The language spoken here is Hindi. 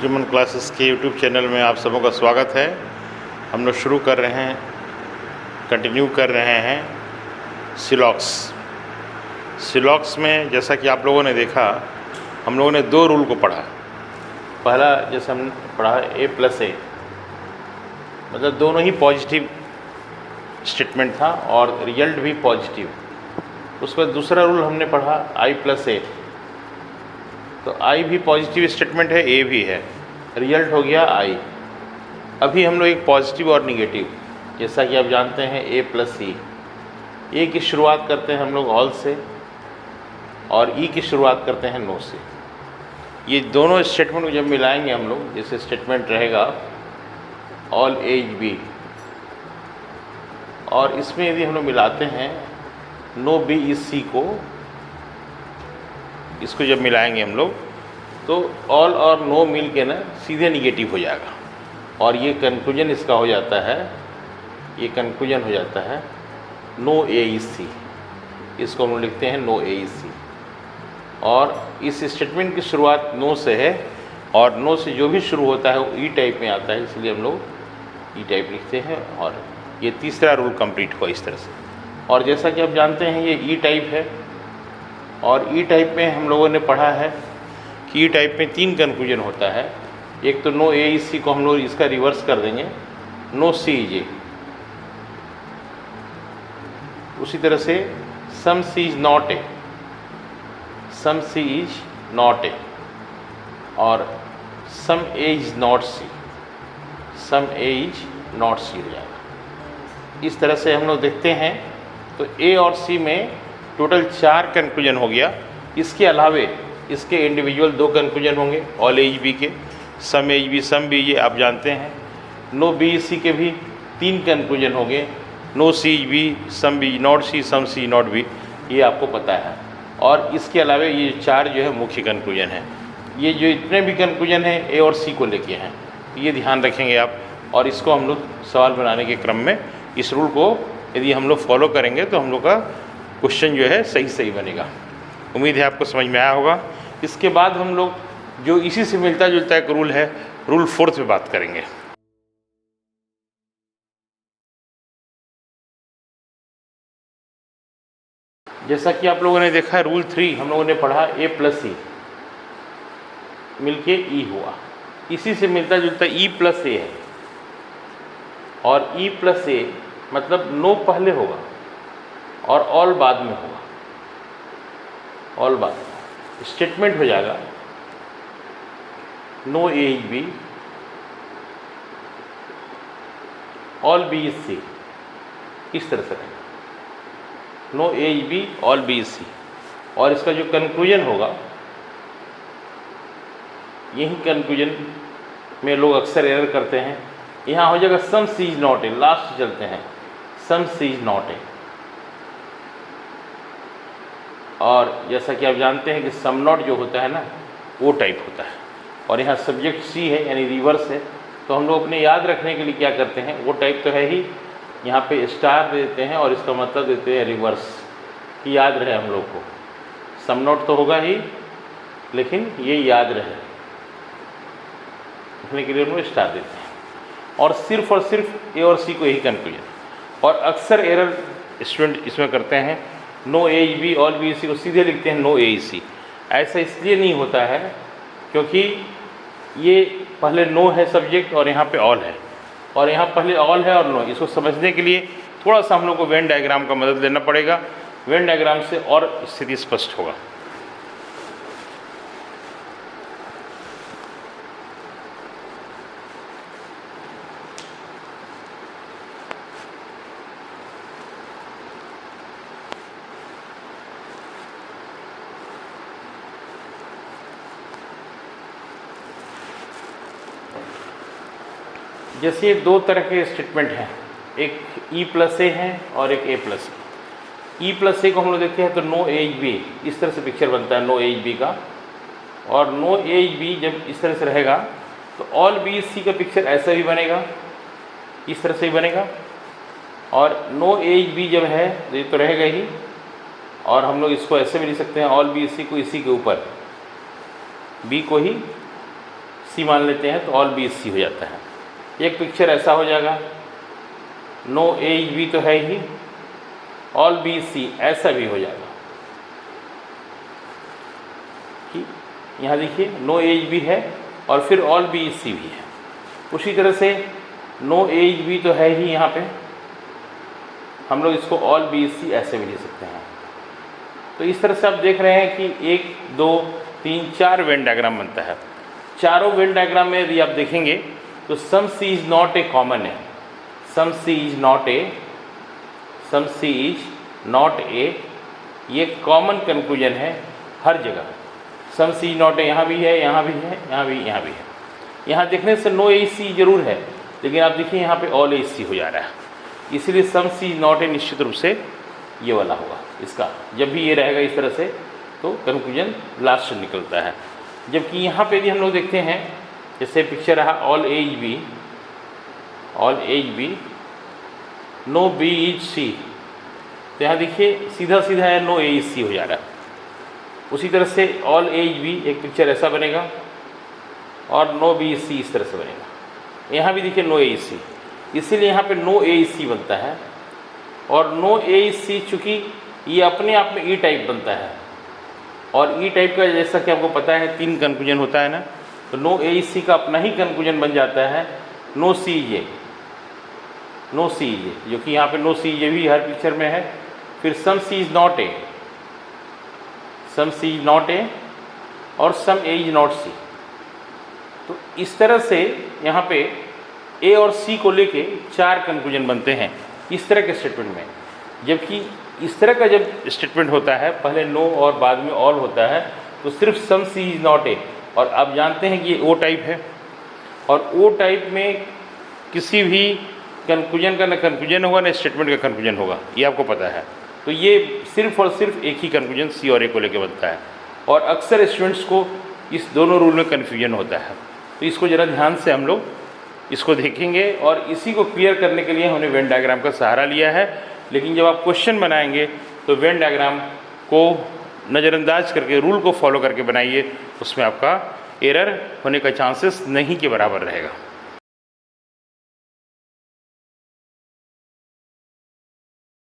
सुलेमान क्लासेस के यूट्यूब चैनल में आप सबों का स्वागत है। हम लोग शुरू कर रहे हैं, कंटिन्यू कर रहे हैं सिलॉक्स में। जैसा कि आप लोगों ने देखा, हम लोगों ने दो रूल को पढ़ा। पहला जैसे हमने पढ़ा A+A, मतलब दोनों ही पॉजिटिव स्टेटमेंट था और रिजल्ट भी पॉजिटिव। उसके बाद दूसरा रूल हमने पढ़ा I+A, तो I भी पॉजिटिव स्टेटमेंट है, A भी है, रिजल्ट हो गया I। अभी हम लोग एक पॉजिटिव और निगेटिव, जैसा कि आप जानते हैं A+E, A की शुरुआत करते हैं हम लोग ऑल से और E की शुरुआत करते हैं नो से। ये दोनों स्टेटमेंट को जब मिलाएंगे हम लोग, जैसे स्टेटमेंट रहेगा ऑल एज बी, और इसमें यदि हम लोग मिलाते हैं नो बी इज सी को, इसको जब मिलाएंगे हम लोग तो ऑल और नो मिल के ना सीधे निगेटिव हो जाएगा, और ये कंक्लूजन इसका हो जाता है, ये कंक्लूजन हो जाता है नो ए इज सी। इसको हम लोग लिखते हैं नो ए इज सी, और इस स्टेटमेंट की शुरुआत नो से है और नो से जो भी शुरू होता है वो ई टाइप में आता है, इसलिए हम लोग ई टाइप लिखते हैं। और ये तीसरा रूल कंप्लीट हुआ इस तरह से। और जैसा कि आप जानते हैं ये ई टाइप है, और ई टाइप में हम लोगों ने पढ़ा है कि ई टाइप में 3 कंक्लूजन होता है। एक तो नो ए इज सी को हम लोग इसका रिवर्स कर देंगे, नो सी इज ए। उसी तरह से some C is not A, some C is not A, और some A is not C, some A is not C हो जाएगा। इस तरह से हम लोग देखते हैं तो ए और सी में टोटल 4 कंक्लूजन हो गया। इसके अलावे इसके इंडिविजुअल 2 कंक्लूजन होंगे ऑल एज बी के, सम एज बी सम बी, ये आप जानते हैं। नो बी सी के भी 3 कंक्लूजन हो गए, no C B some B not C some C not B, ये आपको पता है। और इसके अलावे ये 4 जो है मुख्य कंक्लूजन हैं। ये जो इतने भी कंक्लूजन हैं ए और सी को लेके हैं, ये ध्यान रखेंगे आप। और इसको हम लोग सवाल बनाने के क्रम में इस रूल को यदि हम लोग फॉलो करेंगे तो हम लोग का क्वेश्चन जो है सही बनेगा। उम्मीद है आपको समझ में आया होगा। इसके बाद हम लोग जो इसी से मिलता जुलता एक रूल है, रूल 4 पे बात करेंगे। जैसा कि आप लोगों ने देखा है रूल 3 हम लोगों ने पढ़ा A+E मिलके E हुआ, इसी से मिलता जुलता E+A है। और E+A मतलब नो पहले होगा और ऑल बाद में होगा, ऑल बाद में स्टेटमेंट हो जाएगा no A is B all B is C, इस तरह से रहेगा no A is B all B is C. और इसका जो कंक्लूजन होगा, यही कंक्लूजन में लोग अक्सर एरर करते हैं। यहाँ हो जाएगा सम C is not A, last चलते हैं सम सी इज नॉट ए। और जैसा कि आप जानते हैं कि सम नॉट जो होता है ना वो टाइप होता है, और यहाँ सब्जेक्ट सी है यानी रिवर्स है, तो हम लोग अपने याद रखने के लिए क्या करते हैं, वो टाइप तो है ही, यहाँ पे स्टार दे देते हैं और इसका मतलब देते हैं रिवर्स, कि याद रहे हम लोग को। सम नॉट तो होगा ही, लेकिन ये याद रहे रखने के लिए हम लोग स्टार देते हैं। और सिर्फ ए और सी को यही कंक्लूजन। और अक्सर एरर स्टूडेंट इसमें करते हैं, no A is B all B is C को सीधे लिखते हैं नो ए इज सी। ऐसा इसलिए नहीं होता है क्योंकि ये पहले नो है सब्जेक्ट और यहाँ पे ऑल है, और यहाँ पहले ऑल है और नो। इसको समझने के लिए थोड़ा सा हम लोग को वेन डायग्राम का मदद लेना पड़ेगा। वेन डायग्राम से और स्थिति स्पष्ट होगा। जैसे ये 2 तरह के स्टेटमेंट हैं, एक E+A है और एक A+A। E+A को हम लोग देखते हैं तो नो एज बी, इस तरह से पिक्चर बनता है नो एज बी का। और नो एज बी जब इस तरह से रहेगा तो ऑल बी सी का पिक्चर ऐसा भी बनेगा, इस तरह से ही बनेगा। और नो एज बी जब है तो ये तो रहेगा ही, और हम लोग इसको ऐसे भी लिख सकते हैं ऑल बी सी को इसी के ऊपर, बी को ही सी मान लेते हैं तो ऑल बी इज सी हो जाता है। एक पिक्चर ऐसा हो जाएगा, नो ए इज बी तो है ही, ऑल बी इज सी ऐसा भी हो जाएगा। यहाँ देखिए नो ए इज बी है और फिर ऑल बी इज सी भी है। उसी तरह से नो ए इज बी तो है ही, यहाँ पे हम लोग इसको ऑल बी इज सी ऐसे भी ले सकते हैं। तो इस तरह से आप देख रहे हैं कि 1 2 3 4 वेन डायग्राम बनता है। चारों वेन डायग्राम में यदि आप देखेंगे तो some C is not A common है, some C is not A, some C is not A, ये कॉमन कंक्लूजन है हर जगह। सम सी इज नॉट ए यहाँ भी है, यहाँ भी है, यहाँ भी है। यहाँ देखने से नो ए सी जरूर है, लेकिन आप देखिए यहाँ पे ऑल ए सी हो जा रहा है, इसलिए सम सी इज नॉट ए निश्चित रूप से ये वाला होगा इसका। जब भी ये रहेगा इस तरह से तो कंक्लूजन लास्ट निकलता है। जबकि यहाँ पे भी हम लोग देखते हैं, जैसे पिक्चर रहा all A is B, all A is B, no B is C, तो यहाँ देखिए सीधा सीधा है नो ए इज सी हो जा रहा है। उसी तरह से ऑल ए इज बी एक पिक्चर ऐसा बनेगा और नो बी इज सी इस तरह से बनेगा। यहाँ भी देखिए नो ए इज सी, इसीलिए यहाँ पे नो ए इज सी बनता है। और नो ए इज सी चूँकि ये अपने आप में ई टाइप बनता है, और ई टाइप का जैसा कि आपको पता है 3 कंक्लूजन होता है ना, तो नो ए इज सी का अपना ही कंक्लूजन बन जाता है no C is A, no C is A, जो कि यहाँ पे नो सी इज ए भी हर पिक्चर में है। फिर some C is not A, some C is not A और सम ए इज नॉट सी। तो इस तरह से यहाँ पे ए और सी को लेके 4 कंक्लूजन बनते हैं इस तरह के स्टेटमेंट में। जबकि इस तरह का जब स्टेटमेंट होता है, पहले नो और बाद में ऑल होता है, तो सिर्फ सम सी इज नॉट ए। और आप जानते हैं कि ये ओ टाइप है, और ओ टाइप में किसी भी कंक्लूजन का न कंक्लूजन होगा न स्टेटमेंट का कंक्लूजन होगा, ये आपको पता है। तो ये सिर्फ और सिर्फ एक ही कंक्लूजन सी और ए को लेकर बनता है, और अक्सर स्टूडेंट्स को इस दोनों रूल में कन्फ्यूजन होता है। तो इसको ज़रा ध्यान से हम लोग इसको देखेंगे, और इसी को क्लियर करने के लिए हमने वेन डायग्राम का सहारा लिया है। लेकिन जब आप क्वेश्चन बनाएंगे तो वेन डायग्राम को नज़रअंदाज करके, रूल को फॉलो करके बनाइए, उसमें आपका एरर होने का चांसेस नहीं के बराबर रहेगा।